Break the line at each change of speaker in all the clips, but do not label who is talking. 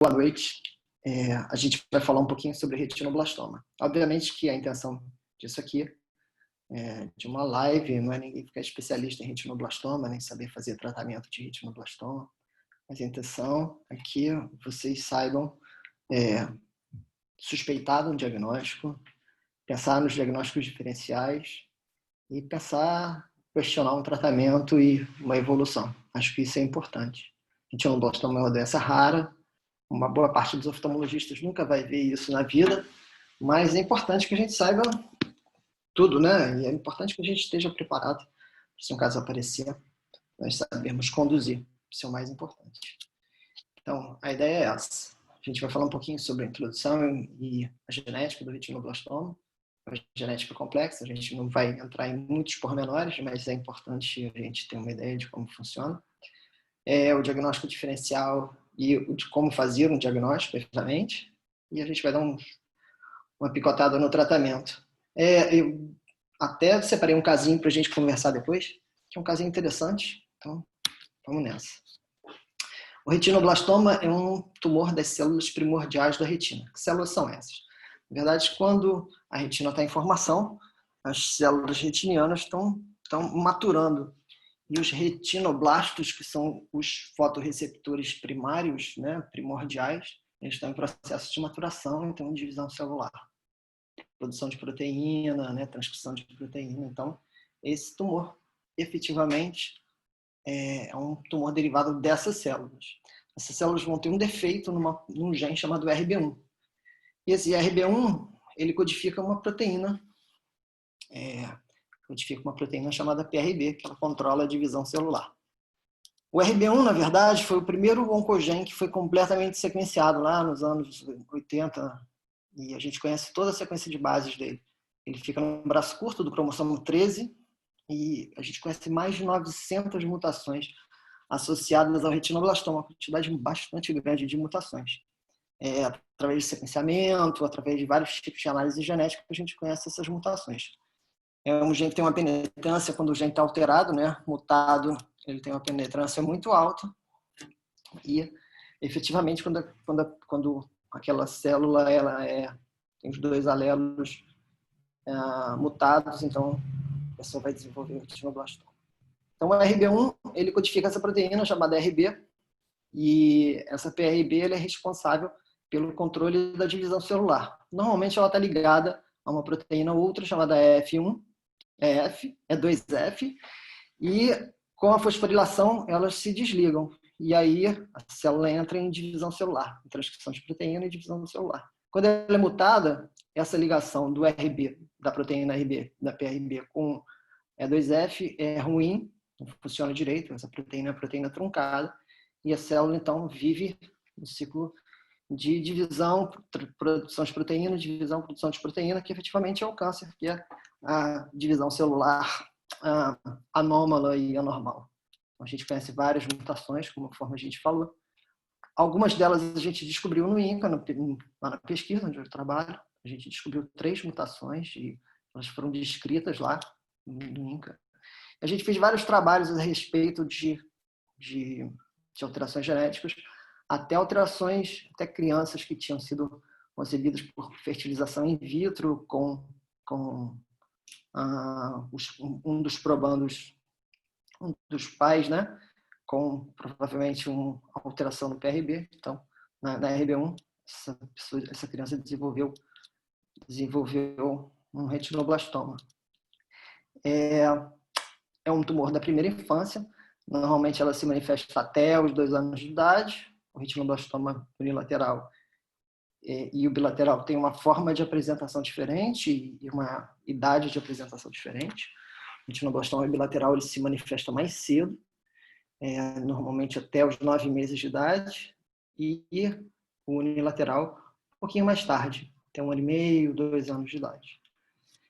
Boa noite. A gente vai falar um pouquinho sobre retinoblastoma. Obviamente que a intenção disso aqui, de uma live, não é ninguém ficar especialista em retinoblastoma, nem saber fazer tratamento de retinoblastoma. Mas a intenção é que vocês saibam suspeitar de um diagnóstico, pensar nos diagnósticos diferenciais e questionar um tratamento e uma evolução. Acho que isso é importante. Retinoblastoma é uma doença rara. Uma boa parte dos oftalmologistas nunca vai ver isso na vida, mas é importante que a gente saiba tudo, né? E é importante que a gente esteja preparado, se um caso aparecer, nós sabermos conduzir. Isso é o mais importante. Então, a ideia é essa. A gente vai falar um pouquinho sobre a introdução e a genética do retinoblastoma. A genética complexa, a gente não vai entrar em muitos pormenores, mas é importante a gente ter uma ideia de como funciona. O diagnóstico diferencial e de como fazer um diagnóstico, efetivamente, e a gente vai dar uma picotada no tratamento. Eu até separei um casinho para a gente conversar depois, que é um casinho interessante, então vamos nessa. O retinoblastoma é um tumor das células primordiais da retina. Que células são essas? Na verdade, quando a retina está em formação, as células retinianas estão maturando. E os retinoblastos, que são os fotorreceptores primários, né, primordiais, eles estão em processo de maturação, então divisão celular, produção de proteína, né, transcrição de proteína. Então, esse tumor, efetivamente, é um tumor derivado dessas células. Essas células vão ter um defeito num gene chamado RB1. E esse RB1, ele codifica uma proteína chamada PRB, que ela controla a divisão celular. O RB1, na verdade, foi o primeiro oncogene que foi completamente sequenciado lá nos anos 80, e a gente conhece toda a sequência de bases dele. Ele fica no braço curto do cromossomo 13, e a gente conhece mais de 900 mutações associadas ao retinoblastoma, uma quantidade bastante grande de mutações. Através de sequenciamento, através de vários tipos de análise genética, a gente conhece essas mutações. É um gene que tem uma penetrância, quando o gene está alterado, né, mutado, ele tem uma penetrância muito alta. E, efetivamente, quando aquela célula tem os dois alelos mutados, então a pessoa vai desenvolver o retinoblastoma. Então, o RB1, ele codifica essa proteína chamada RB, e essa PRB ela é responsável pelo controle da divisão celular. Normalmente, ela está ligada a uma proteína outra chamada F1, E2F, e com a fosforilação elas se desligam. E aí a célula entra em divisão celular, em transcrição de proteína e divisão celular. Quando ela é mutada, essa ligação do RB, da proteína RB, da PRB com E2F é ruim, não funciona direito, essa proteína é proteína truncada, e a célula então vive no ciclo de divisão, produção de proteína, divisão, produção de proteína, que efetivamente é o câncer, que é a divisão celular anômala e anormal. Então, a gente conhece várias mutações, conforme a gente falou. Algumas delas a gente descobriu no INCA, lá na pesquisa onde eu trabalho. A gente descobriu 3 mutações e elas foram descritas lá no INCA. A gente fez vários trabalhos a respeito de alterações genéticas, até crianças que tinham sido concebidas por fertilização in vitro com um dos probandos, um dos pais, né, com provavelmente uma alteração no PRB. Então, na RB1, essa criança desenvolveu um retinoblastoma. É um tumor da primeira infância. Normalmente ela se manifesta até os 2 anos de idade. O retinoblastoma unilateral e o bilateral tem uma forma de apresentação diferente e uma idade de apresentação diferente. O retinoblastoma bilateral ele se manifesta mais cedo, normalmente até os 9 meses de idade, e o unilateral um pouquinho mais tarde, até 1 ano e meio, 2 anos de idade.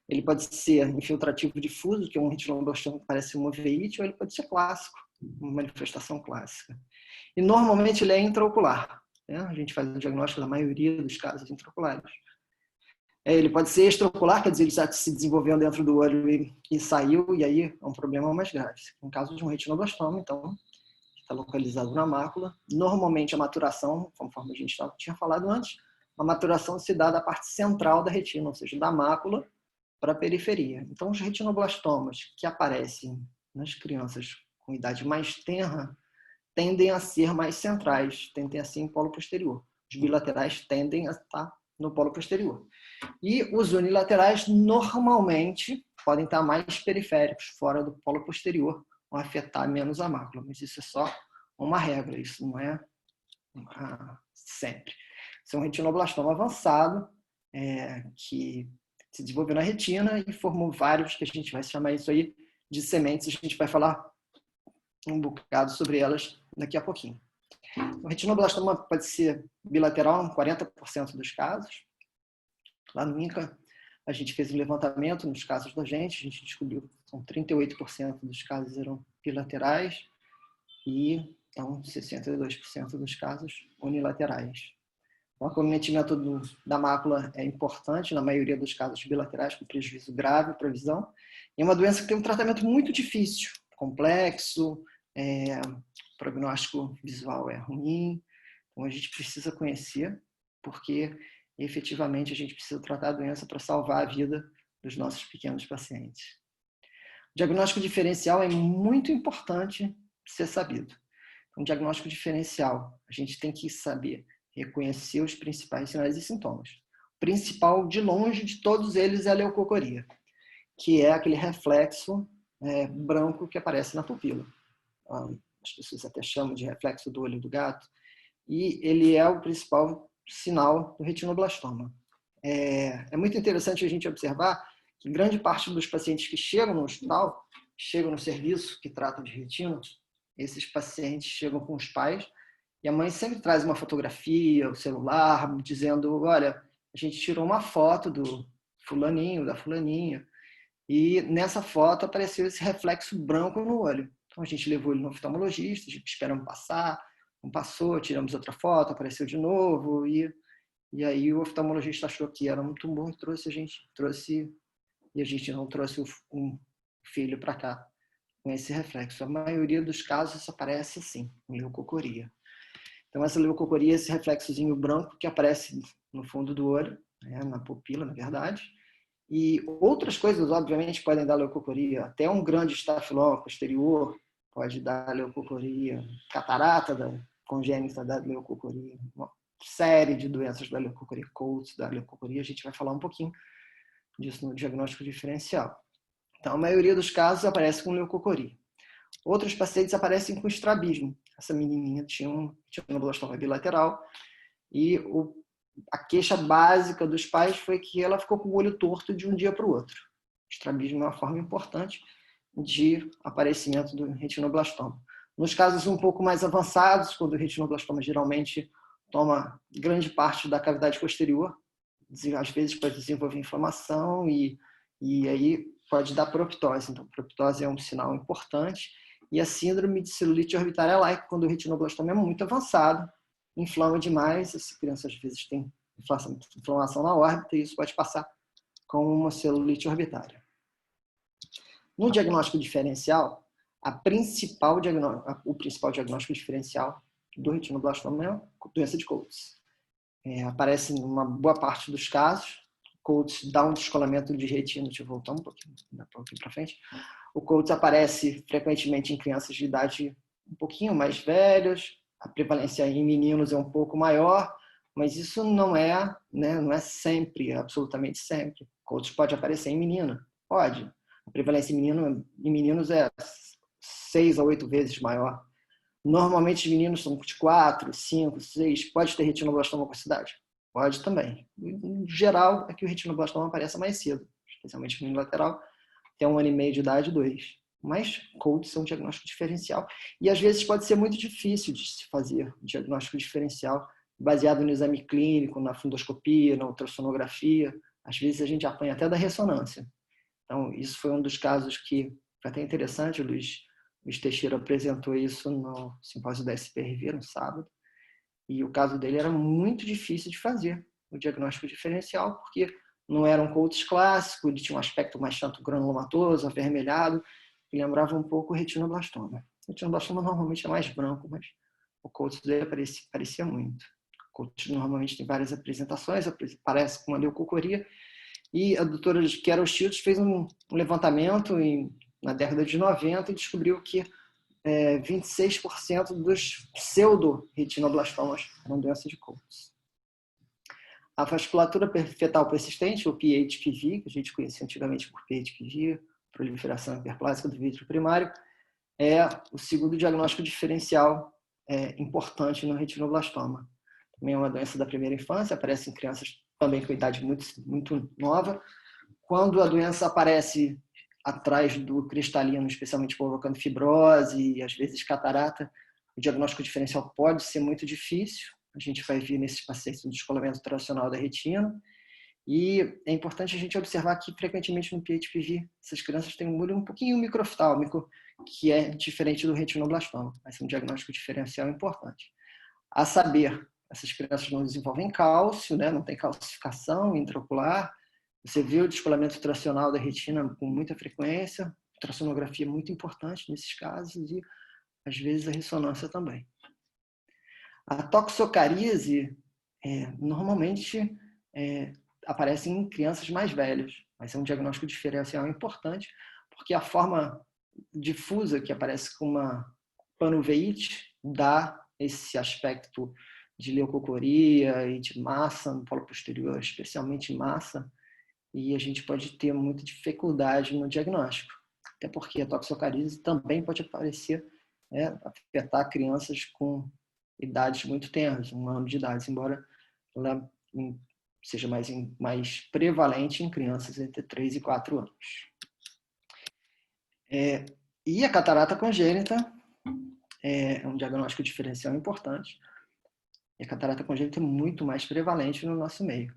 Ele pode ser infiltrativo difuso, que é um retinoblastoma que parece uma uveíte, ou ele pode ser clássico, uma manifestação clássica. E normalmente ele é intraocular. A gente faz o diagnóstico da maioria dos casos intraoculares. Ele pode ser extraocular, quer dizer, ele já se desenvolveu dentro do olho e saiu, e aí é um problema mais grave. No caso de um retinoblastoma, então, está localizado na mácula. Normalmente a maturação, conforme a gente tinha falado antes, a maturação se dá da parte central da retina, ou seja, da mácula para a periferia. Então, os retinoblastomas que aparecem nas crianças com idade mais tenra tendem a ser mais centrais, tendem a ser em polo posterior. Os bilaterais tendem a estar no polo posterior. E os unilaterais normalmente podem estar mais periféricos, fora do polo posterior, vão afetar menos a mácula, mas isso é só uma regra, isso não é sempre. Isso é um retinoblastoma avançado, que se desenvolveu na retina e formou vários, que a gente vai chamar isso aí de sementes, a gente vai falar um bocado sobre elas daqui a pouquinho. O retinoblastoma pode ser bilateral em 40% dos casos. Lá no INCA, a gente fez um levantamento nos casos da gente, a gente descobriu que 38% dos casos eram bilaterais e então 62% dos casos unilaterais. O acometimento da mácula é importante, na maioria dos casos bilaterais, com prejuízo grave para a visão. E é uma doença que tem um tratamento muito difícil, complexo, prognóstico visual é ruim. Então a gente precisa conhecer, porque efetivamente a gente precisa tratar a doença para salvar a vida dos nossos pequenos pacientes. O diagnóstico diferencial é muito importante ser sabido. Um diagnóstico diferencial, a gente tem que saber reconhecer os principais sinais e sintomas. O principal, de longe, de todos eles é a leucocoria, que é aquele reflexo branco que aparece na pupila. As pessoas até chamam de reflexo do olho do gato, e ele é o principal sinal do retinoblastoma. É muito interessante a gente observar que grande parte dos pacientes que chegam no hospital, chegam no serviço que trata de retina, esses pacientes chegam com os pais e a mãe sempre traz uma fotografia, o celular, dizendo, olha, a gente tirou uma foto do fulaninho, da fulaninha, e nessa foto apareceu esse reflexo branco no olho. Então a gente levou ele no oftalmologista, esperamos passar, não passou, tiramos outra foto, apareceu de novo, e aí o oftalmologista achou que era um tumor, e a gente não trouxe um filho para cá com esse reflexo. A maioria dos casos aparece assim, leucocoria. Então essa leucocoria é esse reflexozinho branco que aparece no fundo do olho, na pupila, na verdade. E outras coisas, obviamente, podem dar leucocoria. Até um grande estafiloma posterior pode dar leucocoria. Catarata congênita da leucocoria. Uma série de doenças da leucocoria, Coats da leucocoria. A gente vai falar um pouquinho disso no diagnóstico diferencial. Então, a maioria dos casos aparece com leucocoria. Outros pacientes aparecem com estrabismo. Essa menininha tinha um retinoblastoma bilateral e a queixa básica dos pais foi que ela ficou com o olho torto de um dia para o outro. O estrabismo é uma forma importante de aparecimento do retinoblastoma. Nos casos um pouco mais avançados, quando o retinoblastoma geralmente toma grande parte da cavidade posterior, às vezes pode desenvolver inflamação e aí pode dar proptose. Então, proptose é um sinal importante. E a síndrome de celulite orbitária laica, quando o retinoblastoma é muito avançado, inflama demais, essa criança às vezes tem inflamação na órbita e isso pode passar com uma celulite orbitária. No diagnóstico diferencial, o principal diagnóstico diferencial do retinoblastoma é a doença de Coats. Aparece em uma boa parte dos casos. Coats dá um descolamento de retina. Deixa eu voltar um pouquinho para frente. O Coats aparece frequentemente em crianças de idade um pouquinho mais velhas. A prevalência em meninos é um pouco maior, mas isso não é sempre, absolutamente sempre. Coats pode aparecer em menina, pode. A prevalência em meninos é 6 a 8 vezes maior. Normalmente os meninos são de 4, 5, 6. Pode ter retinoblastoma com cidade? Pode também. Em geral, é que o retinoblastoma aparece mais cedo, especialmente no unilateral, até 1 ano e meio de idade, 2. Mas Coats é um diagnóstico diferencial. E às vezes pode ser muito difícil de se fazer um diagnóstico diferencial baseado no exame clínico, na fundoscopia, na ultrassonografia. Às vezes a gente apanha até da ressonância. Então, isso foi um dos casos que foi até interessante, o Luiz Teixeira apresentou isso no simpósio da SPRV no sábado, e o caso dele era muito difícil de fazer, o diagnóstico diferencial, porque não era um Coats clássico, ele tinha um aspecto mais tanto granulomatoso, avermelhado, que lembrava um pouco o retinoblastoma. O retinoblastoma normalmente é mais branco, mas o Coates dele parecia muito. O Coates normalmente tem várias apresentações, parece com uma leucocoria, e a doutora Carol Shields fez um levantamento na década de 90 e descobriu que 26% dos pseudo-retinoblastomas eram doença de Coates. A vasculatura fetal persistente, ou PHPV, que a gente conhecia antigamente por PHPV, proliferação hiperplásica do vítreo primário, é o segundo diagnóstico diferencial importante no retinoblastoma. Também é uma doença da primeira infância, aparece em crianças também com idade muito nova. Quando a doença aparece atrás do cristalino, especialmente provocando fibrose e às vezes catarata, o diagnóstico diferencial pode ser muito difícil. A gente vai ver nesses pacientes um descolamento tracional da retina. E é importante a gente observar que, frequentemente, no PHPV, essas crianças têm um olho um pouquinho microftálmico, que é diferente do retinoblastoma. Mas é um diagnóstico diferencial importante. A saber, essas crianças não desenvolvem cálcio, né? Não tem calcificação intraocular. Você vê o descolamento tracional da retina com muita frequência. Ultrassonografia é muito importante nesses casos e, às vezes, a ressonância também. A toxocaríase, normalmente, aparece em crianças mais velhas, mas é um diagnóstico diferencial importante, porque a forma difusa que aparece com uma panoveite dá esse aspecto de leucocoria e de massa no polo posterior, especialmente massa, e a gente pode ter muita dificuldade no diagnóstico, até porque a toxocaríase também pode aparecer, afetar crianças com idades muito tenras, 1 ano de idade, embora ela seja mais prevalente em crianças entre 3 e 4 anos. E a catarata congênita é um diagnóstico diferencial importante. E a catarata congênita é muito mais prevalente no nosso meio.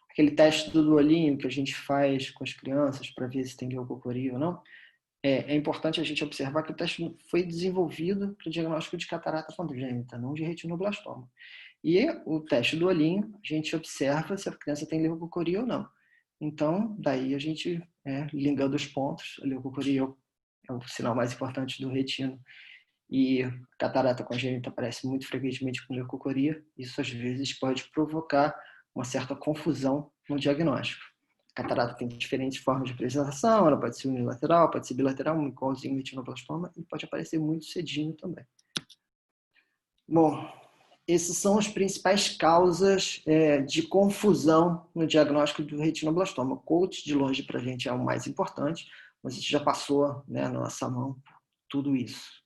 Aquele teste do olhinho que a gente faz com as crianças para ver se tem leucocoria ou não, é importante a gente observar que o teste foi desenvolvido para o diagnóstico de catarata congênita, não de retinoblastoma. E o teste do olhinho, a gente observa se a criança tem leucocoria ou não. Então, daí a gente, ligando os pontos, a leucocoria é o sinal mais importante do retino. E catarata congênita aparece muito frequentemente com leucocoria. Isso, às vezes, pode provocar uma certa confusão no diagnóstico. A catarata tem diferentes formas de apresentação, ela pode ser unilateral, pode ser bilateral, igualzinho ao retinoblastoma, e pode aparecer muito cedinho também. Bom, essas são as principais causas de confusão no diagnóstico do retinoblastoma. O Coates, de longe, para a gente é o mais importante, mas a gente já passou, na nossa mão tudo isso.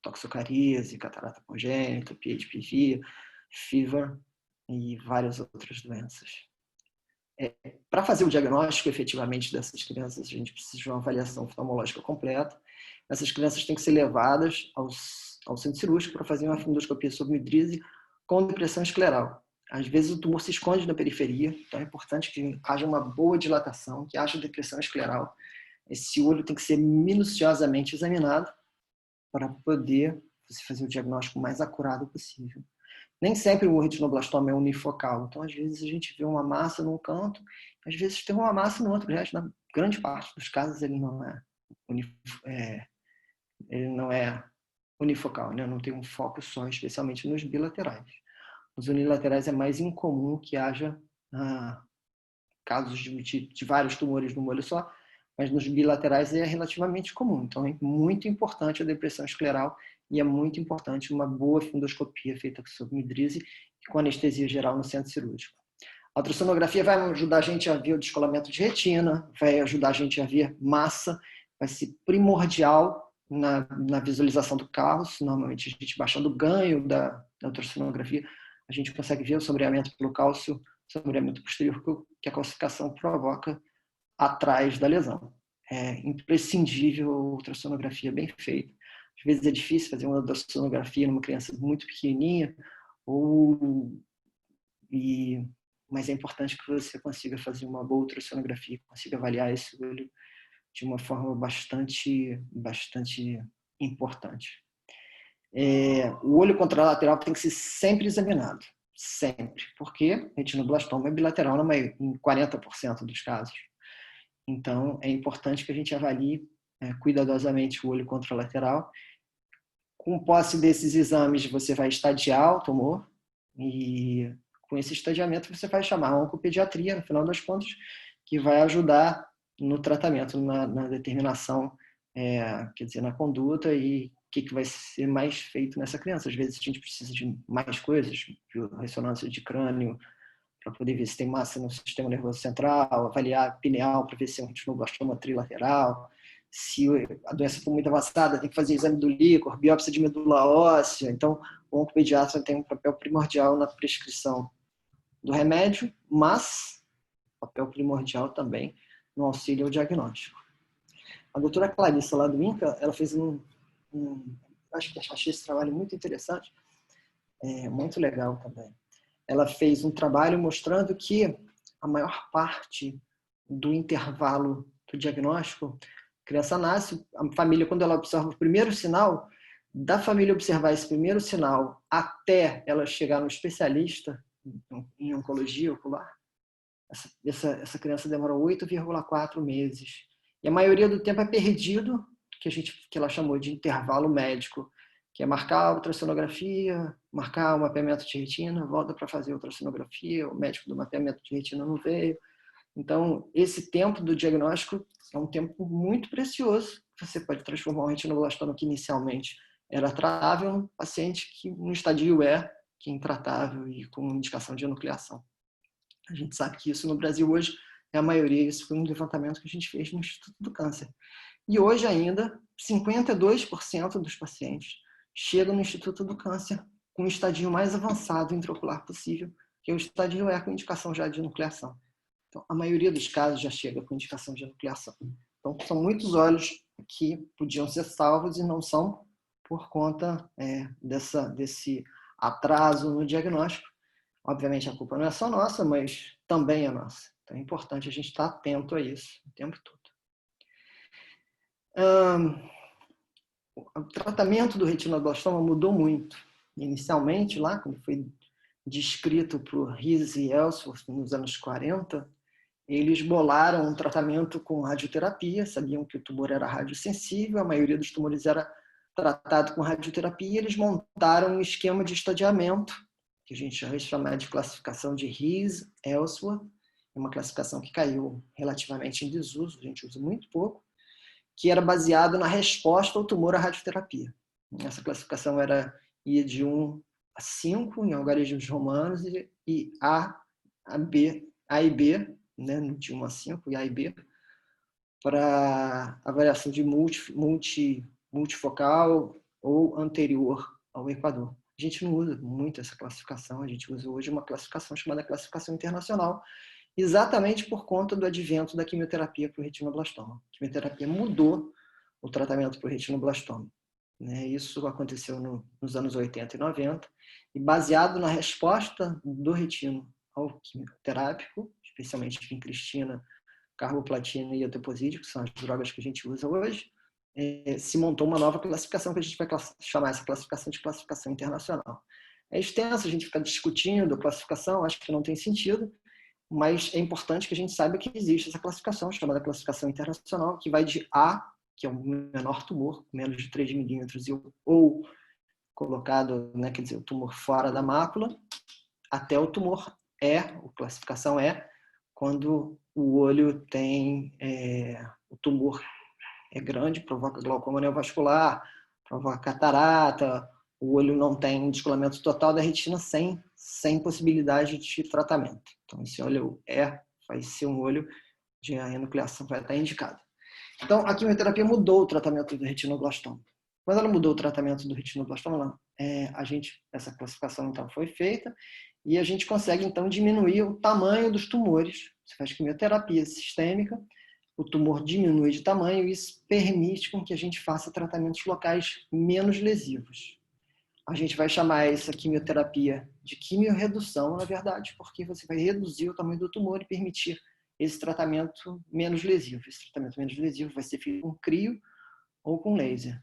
Toxocaríase, catarata congênita, PHPV, fever e várias outras doenças. Para fazer o diagnóstico efetivamente dessas crianças, a gente precisa de uma avaliação oftalmológica completa. Essas crianças têm que ser levadas ao centro cirúrgico para fazer uma endoscopia sob midrise com depressão escleral. Às vezes o tumor se esconde na periferia, então é importante que haja uma boa dilatação, que haja depressão escleral. Esse olho tem que ser minuciosamente examinado para poder você fazer o diagnóstico mais acurado possível. Nem sempre o retinoblastoma é unifocal, então às vezes a gente vê uma massa num canto, às vezes tem uma massa no outro, na grande parte dos casos ele não é unifocal, né? Não tem um foco só, especialmente nos bilaterais. Nos unilaterais é mais incomum que haja casos de vários tumores num olho só, mas nos bilaterais é relativamente comum. Então é muito importante a depressão escleral e é muito importante uma boa endoscopia feita sob midrise e com anestesia geral no centro cirúrgico. A ultrassonografia vai ajudar a gente a ver o descolamento de retina, vai ajudar a gente a ver massa, vai ser primordial na visualização do cálcio. Normalmente a gente baixando o ganho da ultrassonografia, a gente consegue ver o sombreamento pelo cálcio, sombreamento posterior que a calcificação provoca atrás da lesão. É imprescindível a ultrassonografia bem feita. Às vezes é difícil fazer uma ultrassonografia numa criança muito pequenininha, mas é importante que você consiga fazer uma boa ultrassonografia, consiga avaliar esse olho de uma forma bastante importante. O olho contralateral tem que ser sempre examinado, sempre, porque retinoblastoma é bilateral em 40% dos casos. Então, é importante que a gente avalie cuidadosamente o olho contralateral. Com posse desses exames, você vai estadiar o tumor e com esse estadiamento você vai chamar a oncopediatria, no final das contas, que vai ajudar no tratamento, na determinação, quer dizer, na conduta e o que vai ser mais feito nessa criança. Às vezes a gente precisa de mais coisas, de ressonância de crânio, para poder ver se tem massa no sistema nervoso central, avaliar a pineal para ver se é um retinoblastoma trilateral. Se a doença for muito avançada, tem que fazer exame do líquor, biópsia de medula óssea. Então, o oncopediatra tem um papel primordial na prescrição do remédio, mas papel primordial também no auxílio ao diagnóstico. A doutora Clarissa, lá do INCA, ela fez acho que achei esse trabalho muito interessante, muito legal também. Ela fez um trabalho mostrando que a maior parte do intervalo do diagnóstico, a criança nasce, a família, quando ela observa o primeiro sinal, da família observar esse primeiro sinal até ela chegar no especialista em oncologia ocular, essa criança demora 8,4 meses. E a maioria do tempo é perdido, que ela chamou de intervalo médico, que é marcar a ultrassonografia, marcar o mapeamento de retina, volta para fazer a ultrassonografia, o médico do mapeamento de retina não veio. Então, esse tempo do diagnóstico é um tempo muito precioso. Você pode transformar um retinoblastoma que inicialmente era tratável num paciente que no estadio que é intratável e com indicação de enucleação. A gente sabe que isso no Brasil hoje é a maioria, isso foi um levantamento que a gente fez no Instituto do Câncer. E hoje ainda, 52% dos pacientes chegam no Instituto do Câncer com o estadio mais avançado intraocular possível, que é o estadio com indicação já de enucleação. Então, a maioria dos casos já chega com indicação de enucleação. Então, são muitos olhos que podiam ser salvos e não são por conta desse atraso no diagnóstico. Obviamente, a culpa não é só nossa, mas também é nossa. Então, é importante a gente estar atento a isso o tempo todo. O tratamento do retinoblastoma mudou muito. Inicialmente, lá, quando foi descrito por Riis e Ellsworth nos anos 40, eles bolaram um tratamento com radioterapia, sabiam que o tumor era radiosensível, a maioria dos tumores era tratado com radioterapia, e eles montaram um esquema de estadiamento, que a gente vai chamar de classificação de Riis, Ellsworth, uma classificação que caiu relativamente em desuso, a gente usa muito pouco, que era baseado na resposta ao tumor à radioterapia. Essa classificação ia de 1 a 5 em algarismos romanos e A e B, né, de 1 a 5, e A e B, para avaliação de multifocal ou anterior ao equador. A gente não usa muito essa classificação, a gente usa hoje uma classificação chamada classificação internacional, exatamente por conta do advento da quimioterapia para o retinoblastoma. A quimioterapia mudou o tratamento para o retinoblastoma. Isso aconteceu nos anos 80 e 90, e baseado na resposta do retino ao quimioterápico, especialmente vincristina, carboplatina e etoposídeo, que são as drogas que a gente usa hoje, se montou uma nova classificação, que a gente vai chamar essa classificação de classificação internacional. É extenso, a gente fica discutindo a classificação, acho que não tem sentido, mas é importante que a gente saiba que existe essa classificação, chamada classificação internacional, que vai de A, que é o menor tumor, menos de 3 milímetros, ou colocado, quer dizer, o tumor fora da mácula, até o tumor E, a classificação E, quando o olho tem, o tumor é grande, provoca glaucoma neovascular, provoca catarata, o olho não tem descolamento total da retina sem possibilidade de tratamento. Então, esse olho vai ser um olho de a enucleação vai estar indicada. Então, a quimioterapia mudou o tratamento do retinoblastoma. Quando ela mudou o tratamento do retinoblastoma, essa classificação então foi feita e a gente consegue então diminuir o tamanho dos tumores. Você faz quimioterapia sistêmica, o tumor diminui de tamanho e isso permite com que a gente faça tratamentos locais menos lesivos. A gente vai chamar essa quimioterapia de quimiorredução, na verdade, porque você vai reduzir o tamanho do tumor e permitir esse tratamento menos lesivo. Esse tratamento menos lesivo vai ser feito com crio ou com laser.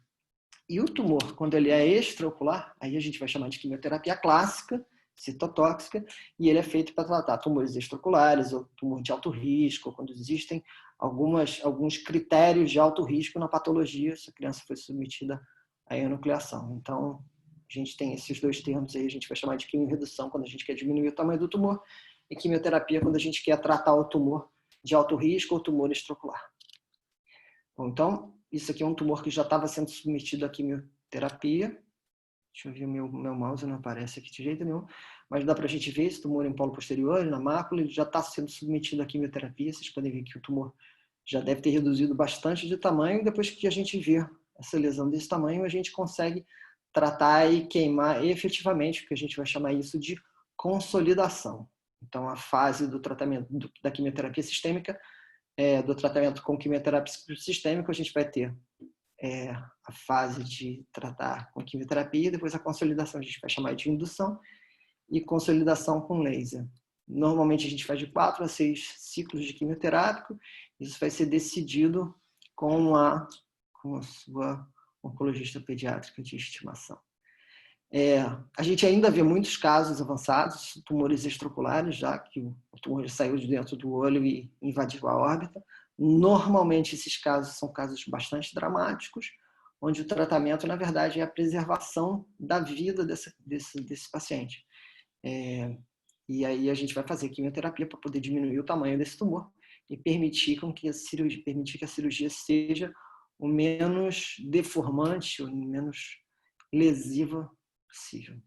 E o tumor, quando ele é extraocular, aí a gente vai chamar de quimioterapia clássica, citotóxica, e ele é feito para tratar tumores extraoculares ou tumor de alto risco, quando existem alguns critérios de alto risco na patologia, se a criança foi submetida à enucleação. Então, a gente tem esses dois termos aí, a gente vai chamar de quimiorredução quando a gente quer diminuir o tamanho do tumor, e quimioterapia quando a gente quer tratar o tumor de alto risco ou tumor extraocular. Bom, então, isso aqui é um tumor que já estava sendo submetido à quimioterapia. Deixa eu ver, meu mouse não aparece aqui de jeito nenhum, mas dá para a gente ver esse tumor em polo posterior, na mácula, ele já está sendo submetido à quimioterapia. Vocês podem ver que o tumor já deve ter reduzido bastante de tamanho, e depois que a gente vê essa lesão desse tamanho, a gente consegue tratar e queimar efetivamente, porque a gente vai chamar isso de consolidação. Então, a fase do tratamento da quimioterapia sistêmica, do tratamento com quimioterapia sistêmica, a gente vai ter a fase de tratar com quimioterapia, depois a consolidação, a gente vai chamar de indução, e consolidação com laser. Normalmente a gente faz de 4 a 6 ciclos de quimioterápico, isso vai ser decidido com a sua oncologista pediátrica de estimação. A gente ainda vê muitos casos avançados, tumores extraoculares, já que o tumor saiu de dentro do olho e invadiu a órbita. Normalmente esses casos são casos bastante dramáticos, onde o tratamento, na verdade, é a preservação da vida desse paciente. E aí a gente vai fazer quimioterapia para poder diminuir o tamanho desse tumor e permitir que a cirurgia seja o menos deformante, o menos lesiva possível.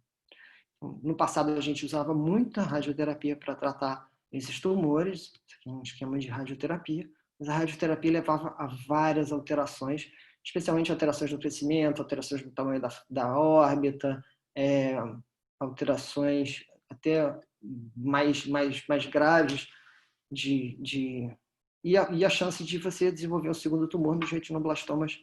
No passado, a gente usava muita radioterapia para tratar esses tumores, isso aqui é um esquema de radioterapia, mas a radioterapia levava a várias alterações, especialmente alterações do crescimento, alterações do tamanho da órbita, alterações até mais graves e a chance de você desenvolver um segundo tumor nos retinoblastomas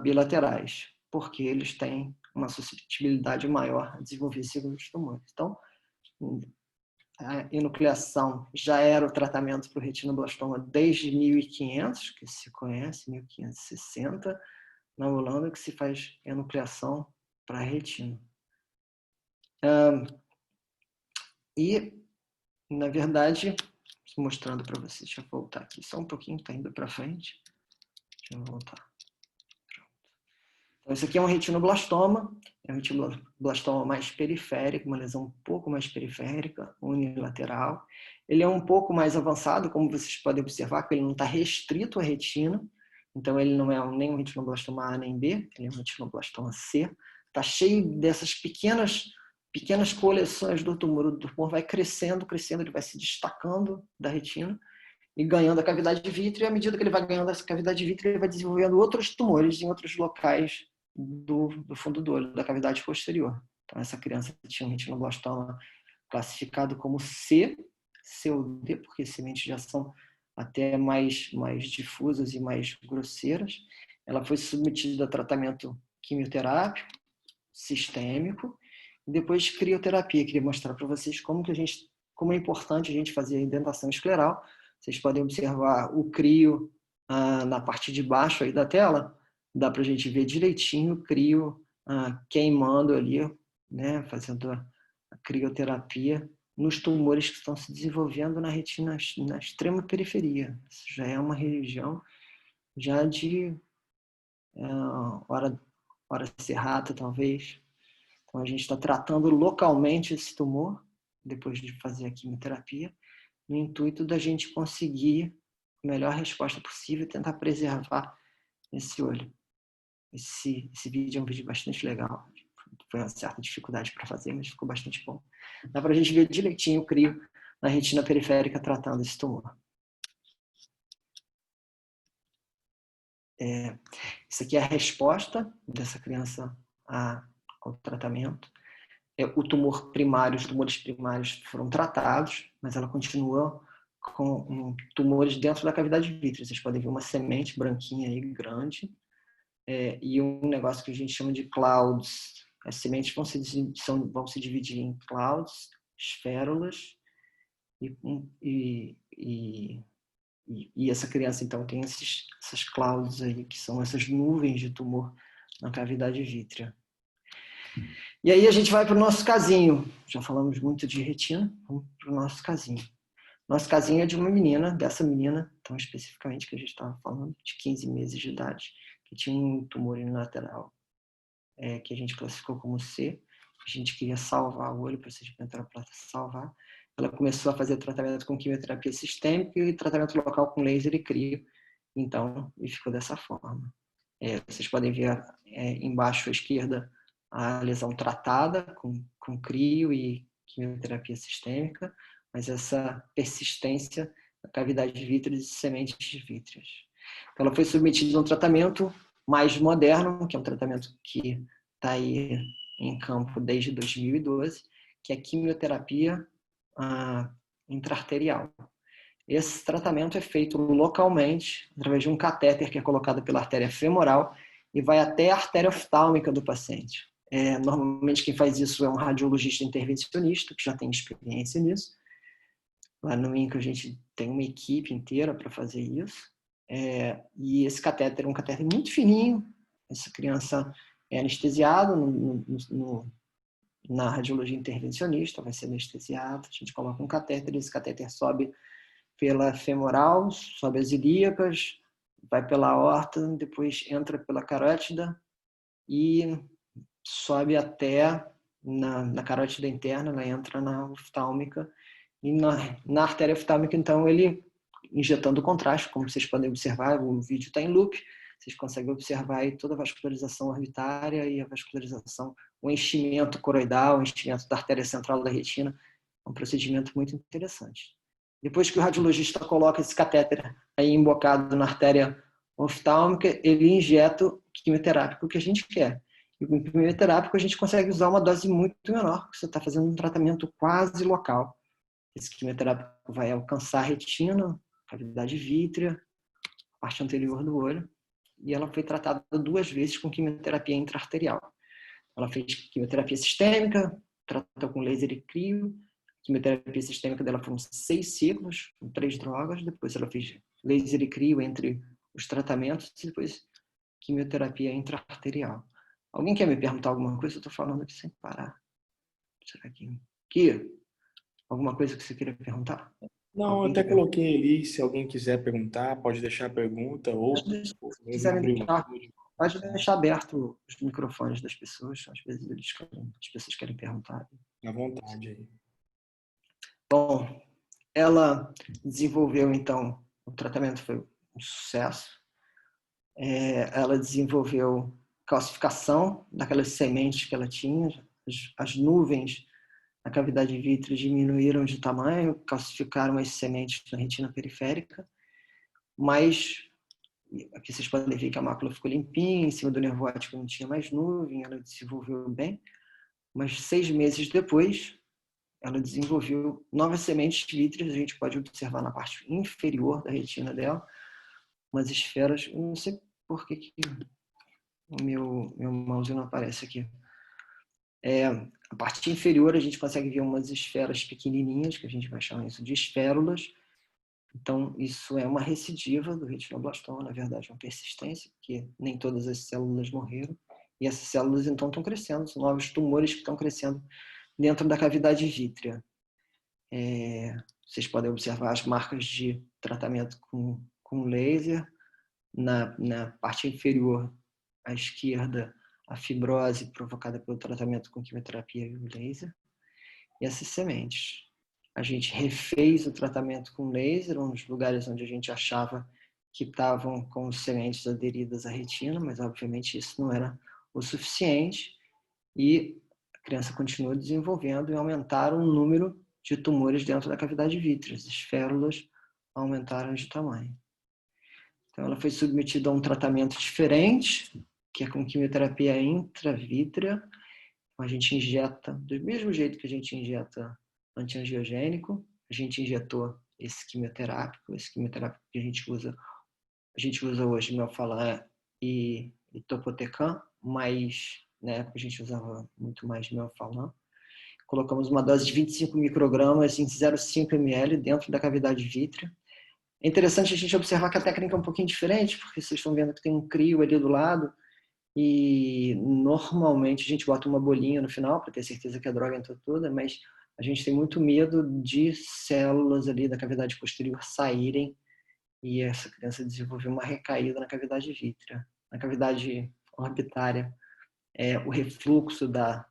bilaterais, porque eles têm uma suscetibilidade maior a desenvolver segundos tumores. Então, a enucleação já era o tratamento para o retinoblastoma desde 1500, que se conhece, 1560, na Holanda, que se faz enucleação para a retina. E, na verdade, mostrando para vocês, deixa eu voltar aqui só um pouquinho, está indo para frente. Deixa eu voltar. Então, esse aqui é um retinoblastoma, é um retinoblastoma mais periférico, uma lesão um pouco mais periférica, unilateral. Ele é um pouco mais avançado, como vocês podem observar, que ele não está restrito à retina, então ele não é nem um retinoblastoma A nem B, ele é um retinoblastoma C. Está cheio dessas pequenas coleções do tumor. O tumor vai crescendo, ele vai se destacando da retina e ganhando a cavidade vítrea, e à medida que ele vai ganhando essa cavidade vítrea, ele vai desenvolvendo outros tumores em outros locais do fundo do olho, da cavidade posterior. Então, essa criança tinha um retinoblastoma classificado como C, C ou D, porque sementes já são até mais difusas e mais grosseiras. Ela foi submetida a tratamento quimioterápico, sistêmico, e depois crioterapia. Queria mostrar para vocês como é importante a gente fazer a indentação escleral. Vocês podem observar o crio na parte de baixo aí da tela. Dá para a gente ver direitinho o crio queimando ali, né, fazendo a crioterapia nos tumores que estão se desenvolvendo na retina na extrema periferia. Isso já é uma região já de hora serrata, talvez. Então, a gente está tratando localmente esse tumor, depois de fazer a quimioterapia, no intuito da gente conseguir a melhor resposta possível e tentar preservar esse olho. Esse vídeo é um vídeo bastante legal. Foi uma certa dificuldade para fazer, mas ficou bastante bom. Dá para a gente ver direitinho o crio na retina periférica tratando esse tumor. Isso aqui é a resposta dessa criança ao tratamento. O tumor primário, os tumores primários foram tratados, mas ela continua com tumores dentro da cavidade vítrea. Vocês podem ver uma semente branquinha aí, grande, e um negócio que a gente chama de clouds. As sementes vão se dividir em clouds, esférulas, e essa criança, então, tem essas clouds aí, que são essas nuvens de tumor na cavidade vítrea. E aí a gente vai para o nosso casinho. Já falamos muito de retina, vamos para o nosso casinho. Nosso casinho é de uma menina, dessa menina, tão especificamente que a gente estava falando, de 15 meses de idade, que tinha um tumor unilateral, que a gente classificou como C. A gente queria salvar o olho, o procedimento era para salvar. Ela começou a fazer tratamento com quimioterapia sistêmica e tratamento local com laser e crio. Então, e ficou dessa forma. Vocês podem ver embaixo à esquerda a lesão tratada com crio e quimioterapia sistêmica, mas essa persistência da cavidade vítrea e sementes vítreas. Então, ela foi submetida a um tratamento mais moderno, que é um tratamento que está aí em campo desde 2012, que é a quimioterapia intraarterial. Esse tratamento é feito localmente, através de um catéter que é colocado pela artéria femoral e vai até a artéria oftálmica do paciente. Normalmente quem faz isso é um radiologista intervencionista, que já tem experiência nisso. Lá no INCA a gente tem uma equipe inteira para fazer isso. E esse catéter é um catéter muito fininho. Essa criança é anestesiada na radiologia intervencionista, vai ser anestesiada. A gente coloca um catéter, esse catéter sobe pela femoral, sobe as ilíacas, vai pela aorta, depois entra pela carótida e sobe até na carótida interna, ela entra na oftálmica. E na artéria oftálmica, então, ele injetando contraste, como vocês podem observar, o vídeo está em loop, vocês conseguem observar aí toda a vascularização orbitária e a vascularização, o enchimento coroidal, o enchimento da artéria central da retina. É um procedimento muito interessante. Depois que o radiologista coloca esse catéter aí embocado na artéria oftálmica, ele injeta o quimioterápico que a gente quer. E com o quimioterápico a gente consegue usar uma dose muito menor, porque você está fazendo um tratamento quase local. Esse quimioterápico vai alcançar a retina, cavidade vítrea, parte anterior do olho, e ela foi tratada 2 vezes com quimioterapia intraarterial. Ela fez quimioterapia sistêmica, tratou com laser e crio. A quimioterapia sistêmica dela foram 6 ciclos, com 3 drogas. Depois ela fez laser e crio entre os tratamentos e depois quimioterapia intraarterial. Alguém quer me perguntar alguma coisa? Eu estou falando aqui sem parar. Será que alguma coisa que você queria perguntar?
Não, eu até coloquei ali, se alguém quiser perguntar, pode deixar a pergunta ou
Se
mesmo
quiserem
abrir
deixar, pode deixar aberto os microfones das pessoas. Às vezes as pessoas querem perguntar.
à vontade aí.
Bom, ela desenvolveu, então, o tratamento foi um sucesso. Ela desenvolveu calcificação daquelas sementes que ela tinha, as nuvens na cavidade vítrea diminuíram de tamanho, calcificaram as sementes na retina periférica, mas aqui vocês podem ver que a mácula ficou limpinha, em cima do nervo óptico não tinha mais nuvem, ela desenvolveu bem, mas 6 meses depois, ela desenvolveu novas sementes vítreas, a gente pode observar na parte inferior da retina dela, umas esferas, eu não sei por que o meu mouse não aparece aqui. A parte inferior a gente consegue ver umas esferas pequenininhas, que a gente vai chamar isso de esférulas. Então, isso é uma recidiva do retinoblastoma, na verdade, é uma persistência, porque nem todas as células morreram. E essas células, então, estão crescendo, são novos tumores que estão crescendo dentro da cavidade vítrea. Vocês podem observar as marcas de tratamento com laser. Na parte inferior, à esquerda, a fibrose provocada pelo tratamento com quimioterapia e laser. E essas sementes. A gente refez o tratamento com laser, nos lugares onde a gente achava que estavam com sementes aderidas à retina, mas obviamente isso não era o suficiente. E a criança continuou desenvolvendo e aumentaram o número de tumores dentro da cavidade vítrea. As esférulas aumentaram de tamanho. Então ela foi submetida a um tratamento diferente, que é com quimioterapia intravítrea. A gente injeta, do mesmo jeito que a gente injeta antiangiogênico, a gente injetou esse quimioterápico que a gente usa hoje Melphalan e Topotecan, mas na época a gente usava muito mais Melphalan. Colocamos uma dose de 25 microgramas em 0,5 ml dentro da cavidade vítrea. É interessante a gente observar que a técnica é um pouquinho diferente, porque vocês estão vendo que tem um crio ali do lado, e normalmente a gente bota uma bolinha no final para ter certeza que a droga entrou toda, mas a gente tem muito medo de células ali da cavidade posterior saírem e essa criança desenvolver uma recaída na cavidade vítrea. Na cavidade orbitária, o refluxo da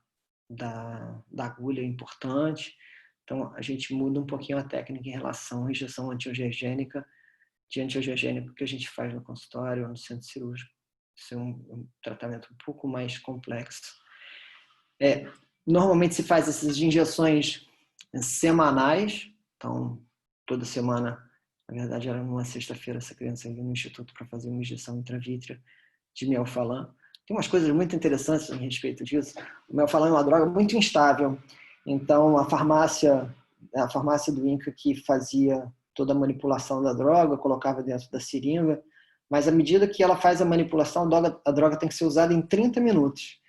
agulha é importante, então a gente muda um pouquinho a técnica em relação à injeção antiangiogênica, de antiangiogênico que a gente faz no consultório ou no centro cirúrgico. Isso é um tratamento um pouco mais complexo. Normalmente se faz essas injeções semanais, então toda semana, na verdade era numa sexta-feira, essa criança ia no instituto para fazer uma injeção intravítrea de melphalan. Tem umas coisas muito interessantes a respeito disso. O melphalan é uma droga muito instável, então a farmácia do INCA que fazia toda a manipulação da droga, colocava dentro da seringa, mas à medida que ela faz a manipulação, a droga tem que ser usada em 30 minutos.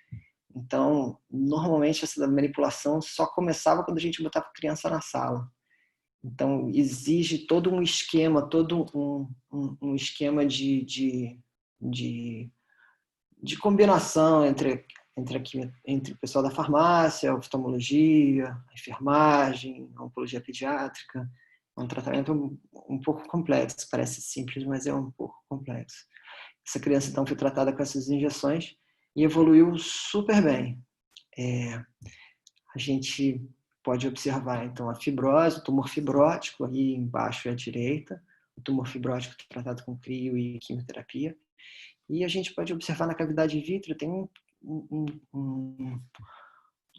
Então, normalmente essa manipulação só começava quando a gente botava a criança na sala. Então, exige todo um esquema, todo um esquema de combinação entre o pessoal da farmácia, a oftalmologia, a enfermagem, a oncologia pediátrica. É um tratamento um pouco complexo, parece simples, mas é um pouco complexo. Essa criança, então, foi tratada com essas injeções e evoluiu super bem. A gente pode observar, então, a fibrose, o tumor fibrótico, ali embaixo é à direita, o tumor fibrótico tratado com crio e quimioterapia. E a gente pode observar na cavidade vítrea, tem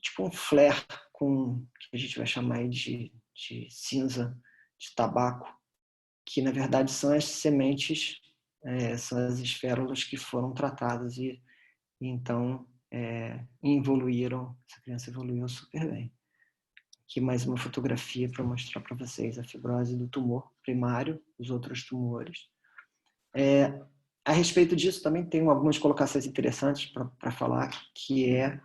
tipo um flare que a gente vai chamar de cinza, de tabaco, que na verdade são as sementes, são as esférulas que foram tratadas e então evoluíram, essa criança evoluiu super bem. Aqui mais uma fotografia para mostrar para vocês a fibrose do tumor primário, os outros tumores. A respeito disso, também tem algumas colocações interessantes para falar, que é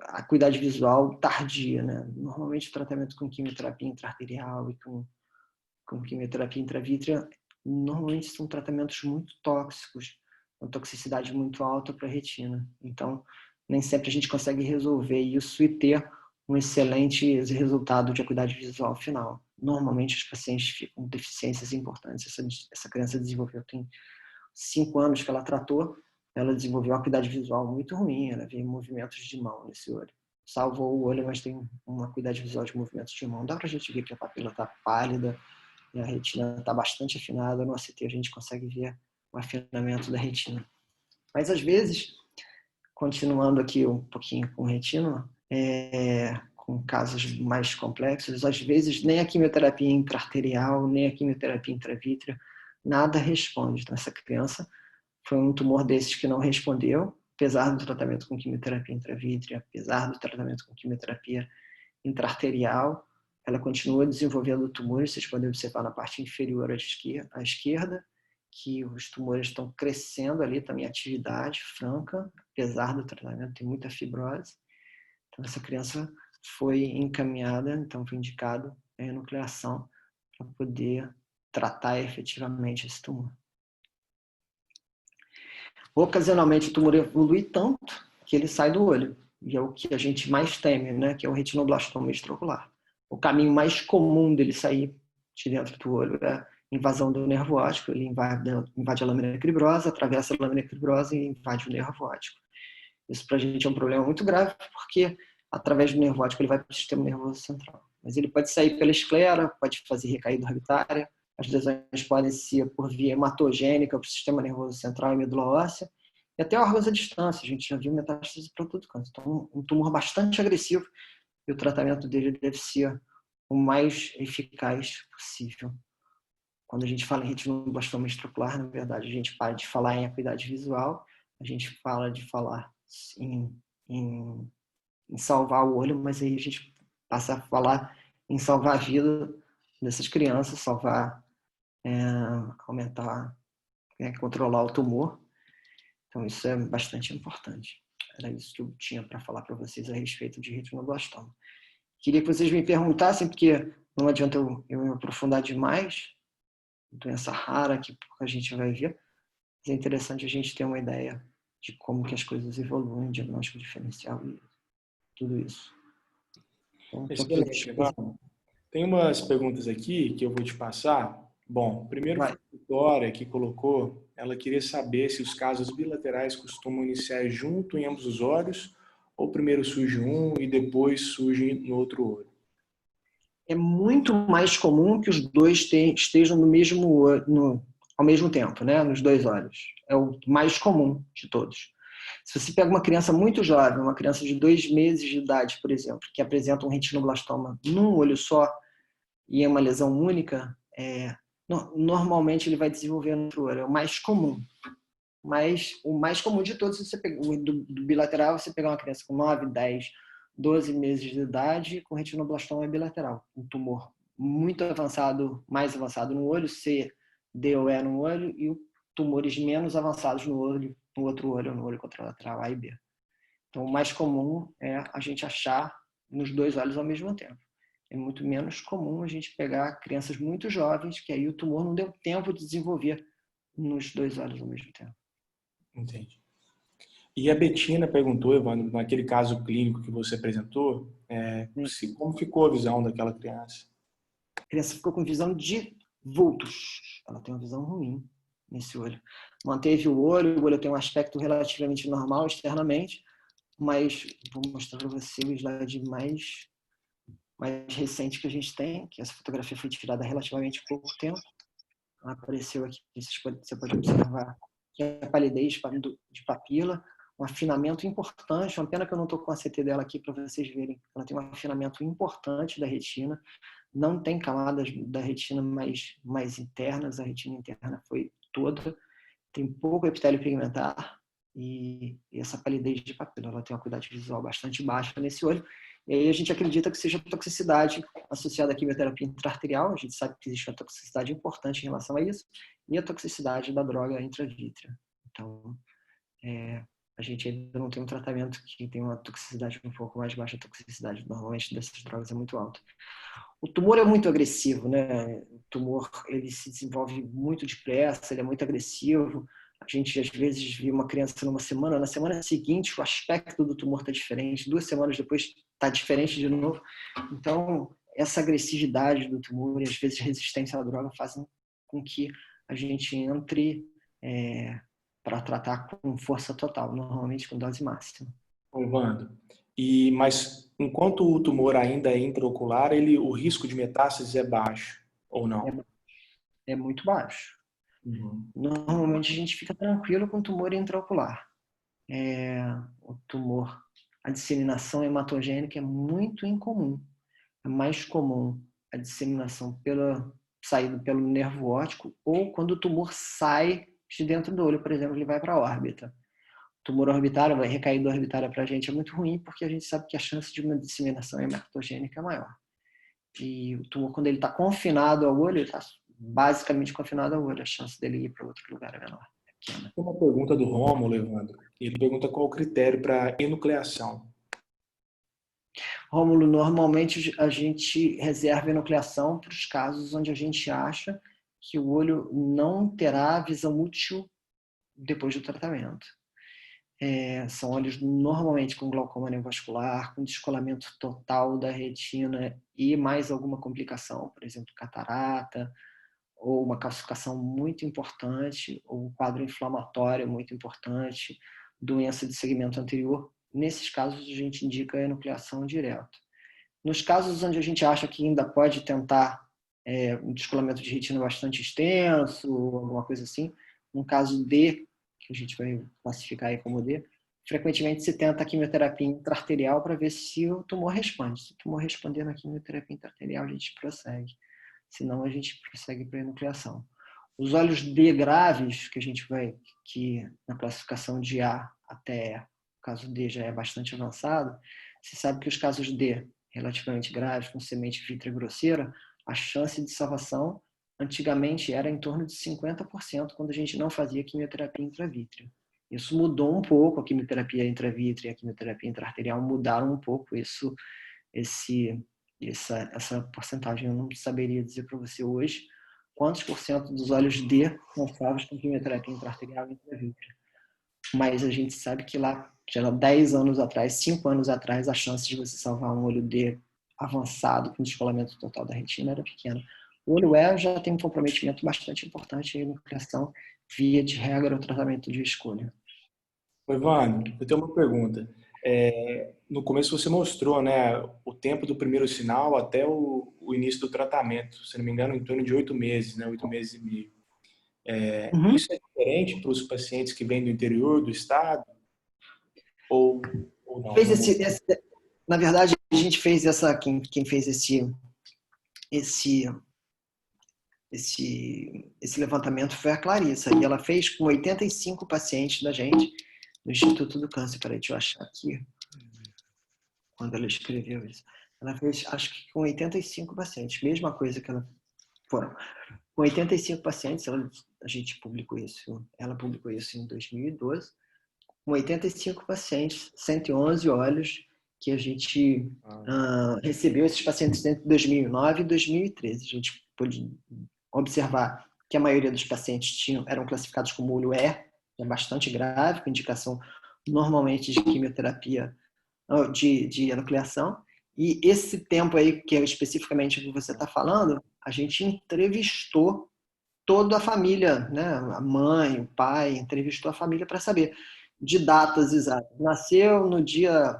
a acuidade visual tardia, né? Normalmente o tratamento com quimioterapia intraarterial e com quimioterapia intravítrea, normalmente são tratamentos muito tóxicos, com toxicidade muito alta para a retina. Então, nem sempre a gente consegue resolver isso e ter um excelente resultado de acuidade visual final. Normalmente os pacientes ficam com deficiências importantes. Essa criança desenvolveu, tem 5 anos que ela tratou, ela desenvolveu uma acuidade visual muito ruim, ela vê movimentos de mão nesse olho. Salvou o olho, mas tem uma acuidade visual de movimentos de mão. Dá para a gente ver que a papila está pálida e a retina está bastante afinada. No ACT a gente consegue ver o afinamento da retina. Mas às vezes, continuando aqui um pouquinho com retina, com casos mais complexos, às vezes nem a quimioterapia intraarterial, nem a quimioterapia intravítrea, nada responde. Então, essa criança foi um tumor desses que não respondeu, apesar do tratamento com quimioterapia intravítrea, apesar do tratamento com quimioterapia intraarterial, ela continua desenvolvendo tumores. Vocês podem observar na parte inferior à esquerda, que os tumores estão crescendo ali, também atividade franca, apesar do tratamento, tem muita fibrose. Então, essa criança foi encaminhada, então foi indicado a enucleação para poder tratar efetivamente esse tumor. Ocasionalmente o tumor evolui tanto que ele sai do olho, e é o que a gente mais teme, né? Que é o retinoblastoma extraocular. O caminho mais comum dele sair de dentro do olho é a invasão do nervo óptico. Ele invade a lâmina cribrosa, atravessa a lâmina cribrosa e invade o nervo óptico. Isso para a gente é um problema muito grave, porque através do nervo óptico ele vai para o sistema nervoso central. Mas ele pode sair pela esclera, pode fazer recaída orbitária, as lesões podem ser por via hematogênica para o sistema nervoso central e medula óssea, e até órgãos à distância. A gente já viu metástase para todo canto. Então, um tumor bastante agressivo, e o tratamento dele deve ser o mais eficaz possível. Quando a gente fala em retinoblastoma extraocular, na verdade, a gente para de falar em acuidade visual, a gente fala de falar em salvar o olho, mas aí a gente passa a falar em salvar a vida dessas crianças, aumentar, controlar o tumor. Então isso é bastante importante. Era isso que eu tinha para falar para vocês a respeito de retinoblastoma. Queria que vocês me perguntassem, porque não adianta eu me aprofundar demais, doença rara que a gente vai ver, mas é interessante a gente ter uma ideia de como que as coisas evoluem, diagnóstico diferencial e tudo isso. Então, estou aqui à
Excelente, Evandro.
disposição.
Tem umas perguntas aqui que eu vou te passar. Bom, primeiro foi
Vai.
a Vitória que colocou, ela queria saber se os casos bilaterais costumam iniciar junto em ambos os olhos, ou primeiro surge um e depois surge no outro olho.
É muito mais comum que os dois estejam no mesmo, ao mesmo tempo, né? Nos dois olhos. É o mais comum de todos. Se você pega uma criança muito jovem, uma criança de 2 meses de idade, por exemplo, que apresenta um retinoblastoma num olho só e é uma lesão única, normalmente ele vai desenvolver no outro olho. É o mais comum. Mas o mais comum de todos, se você pega, do bilateral, você pegar uma criança com 9, 10, 12 meses de idade com retinoblastoma bilateral, um tumor muito avançado, mais avançado no olho, C, D ou E no olho, e tumores menos avançados no olho, no outro olho, no olho contralateral A e B. Então, o mais comum é a gente achar nos dois olhos ao mesmo tempo. É muito menos comum a gente pegar crianças muito jovens, que aí o tumor não deu tempo de desenvolver nos dois olhos ao mesmo tempo.
Entendi. E a Betina perguntou, Evandro, naquele caso clínico que você apresentou, como ficou a visão daquela criança?
A criança ficou com visão de vultos. Ela tem uma visão ruim nesse olho. Manteve o olho tem um aspecto relativamente normal externamente, mas vou mostrar para você o slide mais recente que a gente tem, que essa fotografia foi tirada há relativamente pouco tempo. Ela apareceu aqui, você pode observar que é a palidez de papila, um afinamento importante, uma pena que eu não estou com a CT dela aqui para vocês verem. Ela tem um afinamento importante da retina, não tem camadas da retina mais internas, a retina interna foi toda, tem pouco epitélio pigmentar e essa palidez de papila. Ela tem uma acuidade visual bastante baixa nesse olho, e aí a gente acredita que seja toxicidade associada à quimioterapia intraarterial. A gente sabe que existe uma toxicidade importante em relação a isso, e a toxicidade da droga intravítrea. Então, a gente ainda não tem um tratamento que tem uma toxicidade um pouco mais baixa. A toxicidade normalmente dessas drogas é muito alta. O tumor é muito agressivo, né? O tumor, ele se desenvolve muito depressa, ele é muito agressivo. A gente às vezes vê uma criança numa semana, na semana seguinte o aspecto do tumor está diferente, 2 semanas depois está diferente de novo. Então, essa agressividade do tumor e às vezes resistência à droga fazem com que a gente entre para tratar com força total, normalmente com dose máxima.
Evandro, mas enquanto o tumor ainda é intraocular, o risco de metástase é baixo, ou não?
É muito baixo.
Uhum.
Normalmente a gente fica tranquilo com tumor intraocular. O tumor, a disseminação hematogênica é muito incomum. É mais comum a disseminação saída pelo nervo óptico ou quando o tumor sai de dentro do olho, por exemplo, ele vai para a órbita. O tumor orbitário, vai recair da orbitária para a gente é muito ruim porque a gente sabe que a chance de uma disseminação hematogênica é maior. E o tumor, quando ele está confinado ao olho, ele está basicamente confinado ao olho, a chance dele ir para outro lugar é menor.
Tem uma pergunta do Rômulo, Evandro. Ele pergunta qual o critério para enucleação.
Rômulo, normalmente a gente reserva a enucleação para os casos onde a gente acha que o olho não terá visão útil depois do tratamento. São olhos normalmente com glaucoma neovascular, com descolamento total da retina e mais alguma complicação, por exemplo, catarata, ou uma calcificação muito importante, ou um quadro inflamatório muito importante, doença de segmento anterior. Nesses casos, a gente indica a enucleação direta. Nos casos onde a gente acha que ainda pode tentar um descolamento de retina bastante extenso, alguma coisa assim, no caso D, que a gente vai classificar aí como D, frequentemente se tenta a quimioterapia intraarterial para ver se o tumor responde. Se o tumor responder na quimioterapia intraarterial, a gente prossegue. Senão, a gente prossegue para a enucleação. Os olhos D graves, que a gente vai, que na classificação de A até E, o caso D já é bastante avançado, você sabe que os casos D relativamente graves, com semente vítrea grosseira, a chance de salvação antigamente era em torno de 50% quando a gente não fazia quimioterapia intravítrea. Isso mudou um pouco, a quimioterapia intravítrea e a quimioterapia intraarterial mudaram um pouco essa porcentagem. Eu não saberia dizer para você hoje quantos por cento dos olhos D são salvos com quimioterapia intraarterial e intravítrea. mas a gente sabe que lá, já 10 anos atrás, 5 anos atrás, a chance de você salvar um olho D avançado com descolamento total da retina era pequena. O olho E já tem um comprometimento bastante importante em nucleação, via de regra, o tratamento de escolha.
Evandro, eu tenho uma pergunta. No começo você mostrou, né, o tempo do primeiro sinal até o início do tratamento, se não me engano, em torno de 8 meses, né, 8 meses e meio.
Uhum.
Isso é diferente para os pacientes que vêm do interior do estado? Ou não?
Fez na verdade, a gente fez essa, quem fez esse levantamento foi a Clarissa, e ela fez com 85 pacientes da gente no Instituto do Câncer. Peraí, deixa eu achar aqui, quando ela escreveu isso. Ela fez, acho que com 85 pacientes, mesma coisa que ela foram. Com 85 pacientes, a gente publicou isso, ela publicou isso em 2012, com 85 pacientes, 111 olhos, que a gente recebeu esses pacientes entre 2009 e 2013. A gente pôde observar que a maioria dos pacientes eram classificados como olho E, que é bastante grave, com indicação normalmente de quimioterapia, de enucleação. E esse tempo aí, que é especificamente o que você está falando, a gente entrevistou toda a família, né? A mãe, o pai, entrevistou a família para saber de datas exatas. Nasceu no dia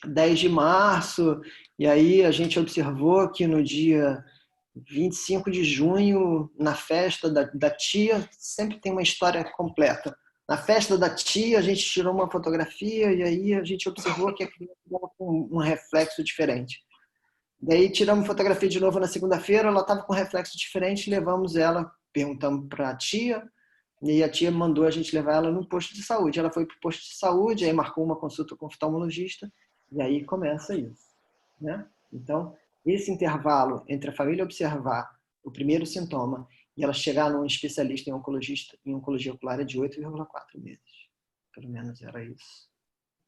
10 de março, e aí a gente observou que no dia 25 de junho, na festa da tia, sempre tem uma história completa. Na festa da tia, a gente tirou uma fotografia e aí a gente observou que a criança estava com um reflexo diferente. Daí tiramos fotografia de novo na segunda-feira, ela estava com um reflexo diferente, levamos ela, perguntamos para a tia, e a tia mandou a gente levar ela no posto de saúde. Ela foi para o posto de saúde, aí marcou uma consulta com o oftalmologista, e aí começa isso, né? Então, esse intervalo entre a família observar o primeiro sintoma e ela chegar num especialista em oncologia ocular é de 8,4 meses. Pelo menos era isso.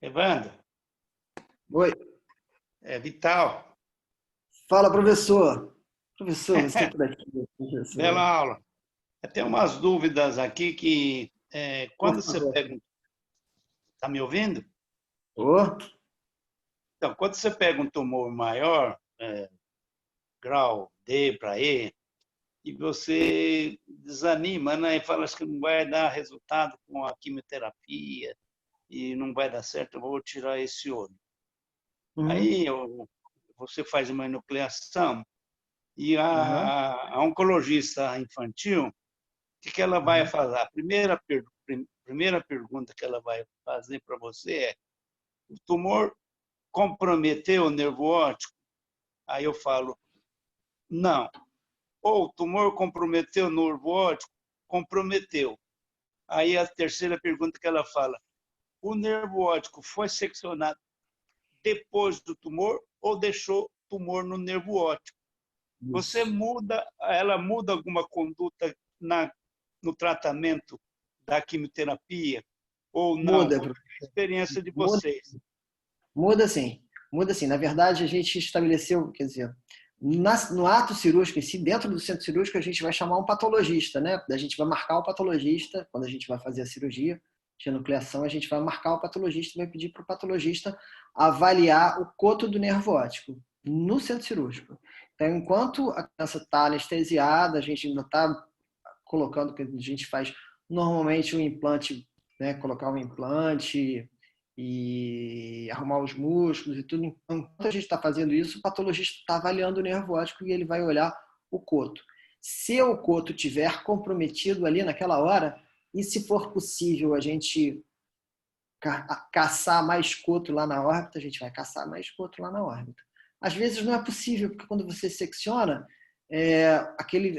Evandro,
Oi.
é Vital.
Fala, professor. Professor, você por aqui. Professor.
Bela aula. Eu tenho umas dúvidas aqui que quando você pega... Está me ouvindo?
Oh.
Então, quando você pega um tumor maior, grau D para E, e você desanima, né? E fala que não vai dar resultado com a quimioterapia e não vai dar certo, eu vou tirar esse olho.
Uhum.
Aí você faz uma enucleação e a oncologista infantil, o que ela vai fazer? A primeira pergunta que ela vai fazer para você é: o tumor comprometeu o nervo óptico? Aí eu falo, não. Ou o tumor comprometeu o nervo óptico? Comprometeu. Aí a terceira pergunta que ela fala, o nervo óptico foi seccionado depois do tumor ou deixou tumor no nervo óptico? Você ela muda alguma conduta no tratamento da quimioterapia ou não?
Muda.
Qual é a experiência de vocês?
Muda sim. Muda sim. Na verdade, a gente estabeleceu, quer dizer, no ato cirúrgico em si, dentro do centro cirúrgico, a gente vai chamar um patologista, né? A gente vai marcar o patologista, quando a gente vai fazer a cirurgia de enucleação, a gente vai marcar o patologista e vai pedir para o patologista avaliar o coto do nervo óptico no centro cirúrgico. Então, enquanto a criança está anestesiada, a gente ainda está colocando, que a gente faz normalmente um implante, né? Colocar um implante e arrumar os músculos e tudo. Enquanto a gente está fazendo isso, o patologista está avaliando o nervo óptico e ele vai olhar o coto. Se o coto tiver comprometido ali naquela hora, e se for possível a gente caçar mais coto lá na órbita, a gente vai caçar mais coto lá na órbita. Às vezes não é possível, porque quando você secciona, aquele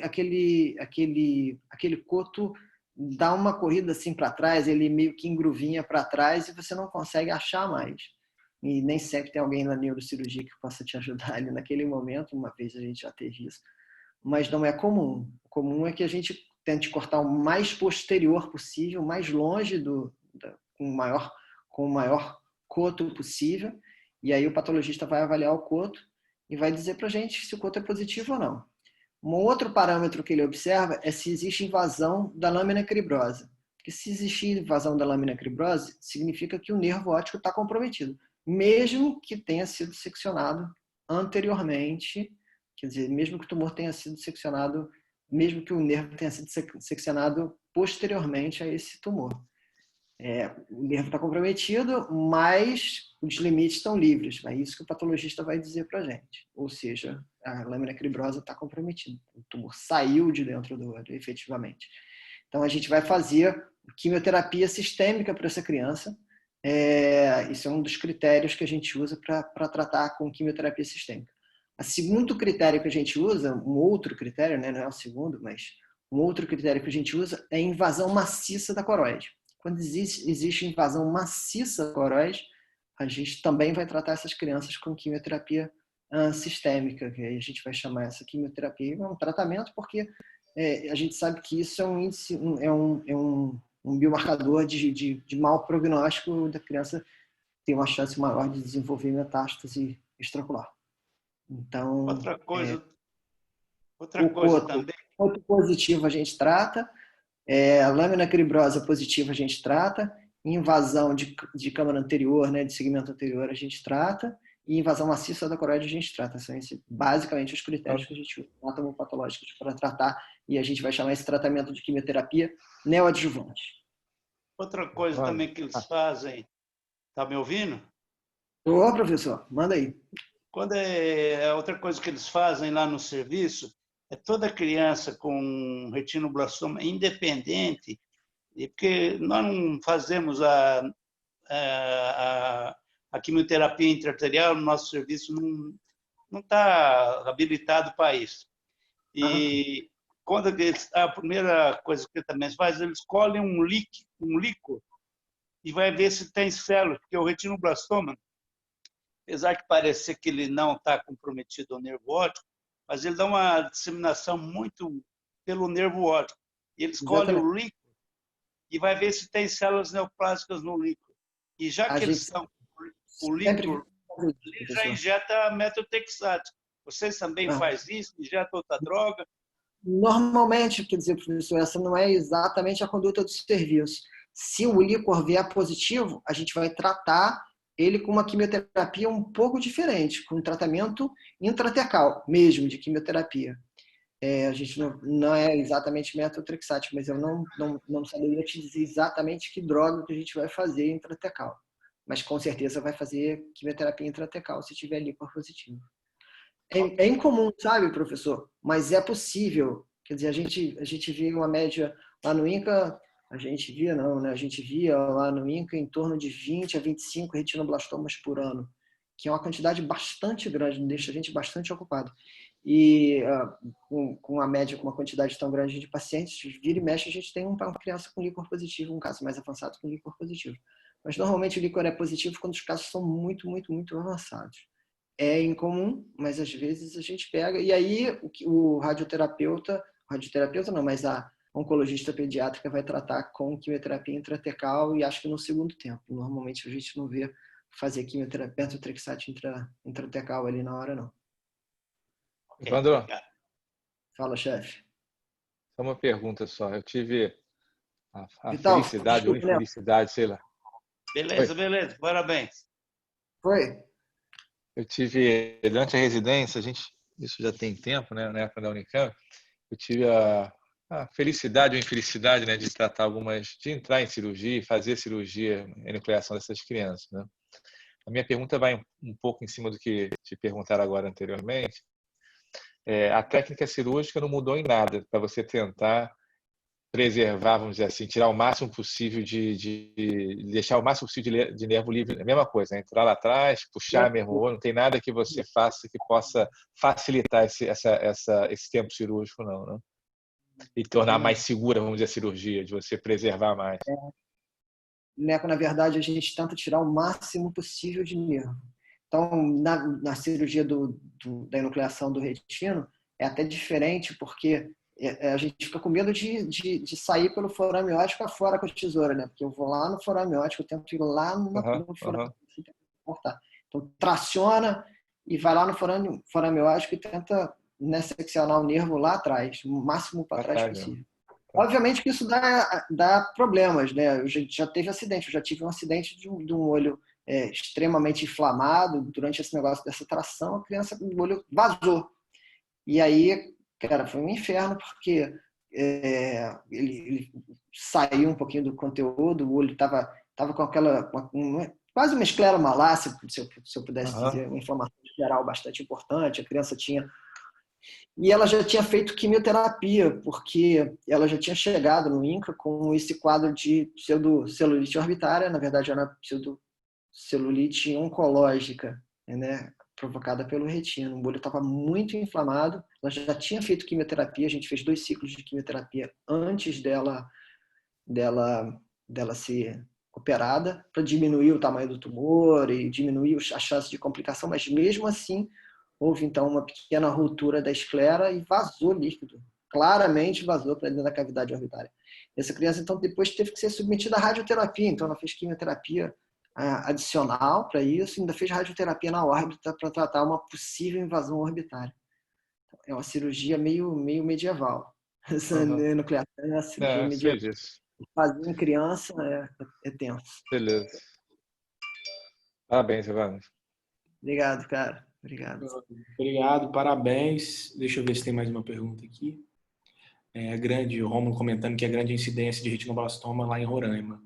coto dá uma corrida assim para trás, ele meio que engruvinha para trás e você não consegue achar mais. E nem sempre tem alguém na neurocirurgia que possa te ajudar ali naquele momento, uma vez a gente já teve isso. Mas não é comum. O comum é que a gente tente cortar o mais posterior possível, mais longe com o maior coto possível, e aí o patologista vai avaliar o coto e vai dizer para a gente se o coto é positivo ou não. Um outro parâmetro que ele observa é se existe invasão da lâmina cribrosa. Porque se existir invasão da lâmina cribrosa, significa que o nervo óptico está comprometido, mesmo que tenha sido seccionado anteriormente, quer dizer, mesmo que o tumor tenha sido seccionado, mesmo que o nervo tenha sido seccionado posteriormente a esse tumor. O nervo está comprometido, mas os limites estão livres. É isso que o patologista vai dizer para a gente. Ou seja, a lâmina cribrosa está comprometida. O tumor saiu de dentro do olho, efetivamente. Então, a gente vai fazer quimioterapia sistêmica para essa criança. Isso é um dos critérios que a gente usa para tratar com quimioterapia sistêmica. O segundo critério que a gente usa, um outro critério, né, não é o segundo, mas um outro critério que a gente usa é a invasão maciça da coroide. Quando existe invasão maciça da coroide, a gente também vai tratar essas crianças com quimioterapia sistêmica, que aí a gente vai chamar essa quimioterapia um tratamento, porque a gente sabe que isso é um índice, um biomarcador de mau prognóstico da criança ter uma chance maior de desenvolver metástase extraocular. Então,
outra coisa também.
Outro positivo a gente trata, a lâmina cribrosa positiva a gente trata, invasão de câmara anterior, né, de segmento anterior a gente trata, e invasão maciça da coroide a gente trata. São basicamente os critérios que a gente usa anatomopatológicos para tratar, e a gente vai chamar esse tratamento de quimioterapia neoadjuvante.
Outra coisa também que eles fazem, tá me ouvindo?
Ô, professor, manda aí.
Outra coisa que eles fazem lá no serviço é toda criança com retinoblastoma independente, porque nós não fazemos a quimioterapia intraarterial, no nosso serviço não está habilitado para isso. E quando a primeira coisa que também faz, eles colhem um líquido e vai ver se tem células, porque o retinoblastoma, apesar de parecer que ele não está comprometido ao nervo óptico, mas ele dá uma disseminação muito pelo nervo óptico. E eles colhem o líquido e vai ver se tem células neoplásicas no líquido. E já que eles estão o líquido, ele já injeta metotrexate. Vocês também fazem isso? Injeta outra droga?
Normalmente, quer dizer, professor, essa não é exatamente a conduta do serviço. Se o líquor vier positivo, a gente vai tratar ele com uma quimioterapia um pouco diferente, com um tratamento intratecal mesmo, de quimioterapia. A gente não é exatamente metotrexate, mas eu não saberia te dizer exatamente que droga que a gente vai fazer intratecal. Mas com certeza vai fazer quimioterapia intratecal se tiver líquor positivo. É incomum, sabe, professor? Mas é possível. Quer dizer, a gente via uma média lá no INCA, a gente via lá no INCA em torno de 20 a 25 retinoblastomas por ano, que é uma quantidade bastante grande, deixa a gente bastante ocupado. E com a média, com uma quantidade tão grande de pacientes, vira e mexe, a gente tem uma criança com líquor positivo, um caso mais avançado com líquor positivo. Mas normalmente o líquor é positivo quando os casos são muito, muito, muito avançados. É incomum, mas às vezes a gente pega. E aí o radioterapeuta não, mas a oncologista pediátrica vai tratar com quimioterapia intratecal e acho que no segundo tempo. Normalmente a gente não vê fazer quimioterapia metotrexate intratecal ali na hora, não.
Evandro,
fala, chefe.
Só uma pergunta só. Eu tive a
Vital,
felicidade ou infelicidade, sei lá.
Beleza, parabéns.
Foi?
Eu tive, durante a residência, isso já tem tempo, né, na época da Unicamp, eu tive a felicidade ou infelicidade, né, de entrar em cirurgia e fazer cirurgia e nucleação dessas crianças, né? A minha pergunta vai um pouco em cima do que te perguntaram agora anteriormente. A técnica cirúrgica não mudou em nada para você tentar preservar, vamos dizer assim, tirar o máximo possível deixar o máximo possível de nervo livre. A mesma coisa, né? Entrar lá atrás, puxar mesmo o olho, não tem nada que você faça que possa facilitar esse tempo cirúrgico, não, né? E tornar mais segura, vamos dizer, a cirurgia, de você preservar mais.
Neco, na verdade, a gente tenta tirar o máximo possível de nervo. Então, na cirurgia da enucleação do retino, é até diferente, porque a gente fica com medo de sair pelo forame óptico afora com a tesoura, né? Porque eu vou lá no forame óptico, eu tento ir lá no forame óptico cortar. Então, traciona e vai lá no forame óptico e tenta seccionar o nervo lá atrás, o máximo para trás possível. Obviamente que isso dá problemas, né? Eu já teve acidente, eu já tive um acidente de um olho extremamente inflamado durante esse negócio dessa tração, a criança, o olho vazou. E aí, cara, foi um inferno, porque ele saiu um pouquinho do conteúdo, o olho estava com aquela, quase uma escleromalácia, se eu pudesse dizer, uma inflamação geral bastante importante, a criança tinha. E ela já tinha feito quimioterapia, porque ela já tinha chegado no INCA com esse quadro de pseudocelulite orbitária, na verdade era pseudocelulite oncológica, né, provocada pelo retino. O olho estava muito inflamado, ela já tinha feito quimioterapia, a gente fez 2 ciclos de quimioterapia antes dela ser operada, para diminuir o tamanho do tumor e diminuir a chance de complicação, mas mesmo assim houve então uma pequena ruptura da esclera e vazou líquido. Claramente vazou para dentro da cavidade orbitária. Essa criança, então, depois teve que ser submetida à radioterapia. Então, ela fez quimioterapia adicional para isso e ainda fez radioterapia na órbita para tratar uma possível invasão orbitária. É uma cirurgia meio medieval. Essa nuclear é uma cirurgia medieval.
Sei disso.
Fazer em criança é tenso.
Beleza. Parabéns, Evandro.
Obrigado, cara. Obrigado.
Obrigado, parabéns. Deixa eu ver se tem mais uma pergunta aqui. O Rômulo comentando que é grande a incidência de retinoblastoma lá em Roraima.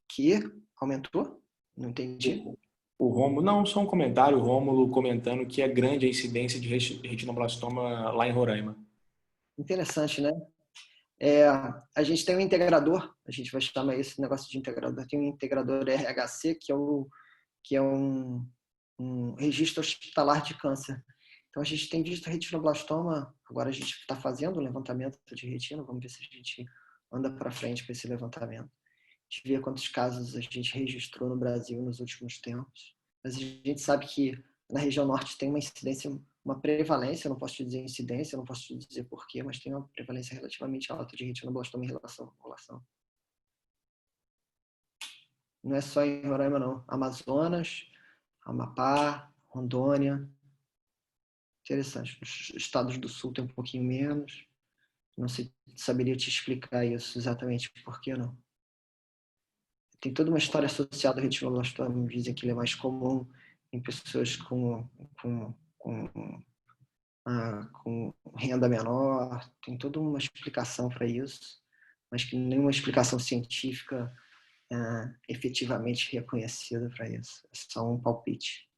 Que aumentou? Não entendi.
O Rômulo, não, só um comentário. O Rômulo comentando que é grande a incidência de retinoblastoma lá em Roraima.
Interessante, né? A gente tem um integrador, a gente vai chamar esse negócio de integrador, tem um integrador RHC, que é um registro hospitalar de câncer. Então, a gente tem visto retinoblastoma, agora a gente está fazendo o levantamento de retina, vamos ver se a gente anda para frente com esse levantamento. A gente vê quantos casos a gente registrou no Brasil nos últimos tempos. Mas a gente sabe que na região norte tem uma incidência, uma prevalência, eu não posso te dizer incidência, eu não posso te dizer porquê, mas tem uma prevalência relativamente alta de retinoblastoma em relação à população. Não é só em Roraima, não. Amazonas, Amapá, Rondônia. Interessante. Os estados do sul tem um pouquinho menos. Não sei, saberia te explicar isso exatamente por que não. Tem toda uma história associada ao retinoblastoma. Dizem que ele é mais comum em pessoas com renda menor. Tem toda uma explicação para isso, mas que nenhuma explicação científica efetivamente reconhecida para isso. É só um palpite.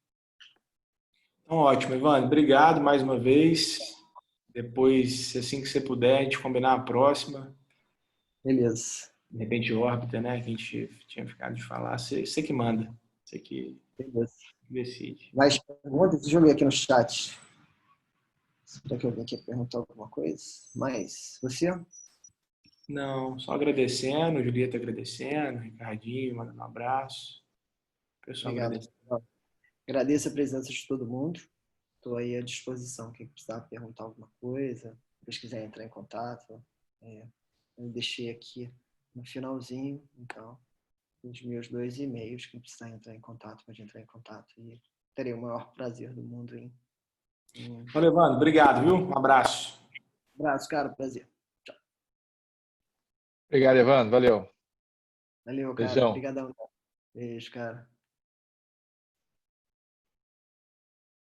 Então, ótimo, Evandro. Obrigado mais uma vez. Depois, assim que você puder, a gente combinar a próxima.
Beleza.
De repente, órbita, né? Que a gente tinha ficado de falar. Você que manda. Você que decide.
Mais perguntas? Deixa eu ver aqui no chat. Será que alguém quer perguntar alguma coisa? Mas você?
Não, só agradecendo. Julieta agradecendo. Ricardinho, mandando um abraço. Pessoal,
obrigado. Agradeço a presença de todo mundo. Estou aí à disposição. Quem precisar perguntar alguma coisa, se quiser entrar em contato, eu deixei aqui no finalzinho, então, os meus 2 e-mails. Quem precisar entrar em contato, pode entrar em contato e terei o maior prazer do mundo em...
Valeu, Evandro. Obrigado, viu? Um abraço.
Abraço, cara. Prazer. Tchau.
Obrigado, Evandro. Valeu.
Valeu, cara.
Beijão.
Obrigadão. Beijo, cara.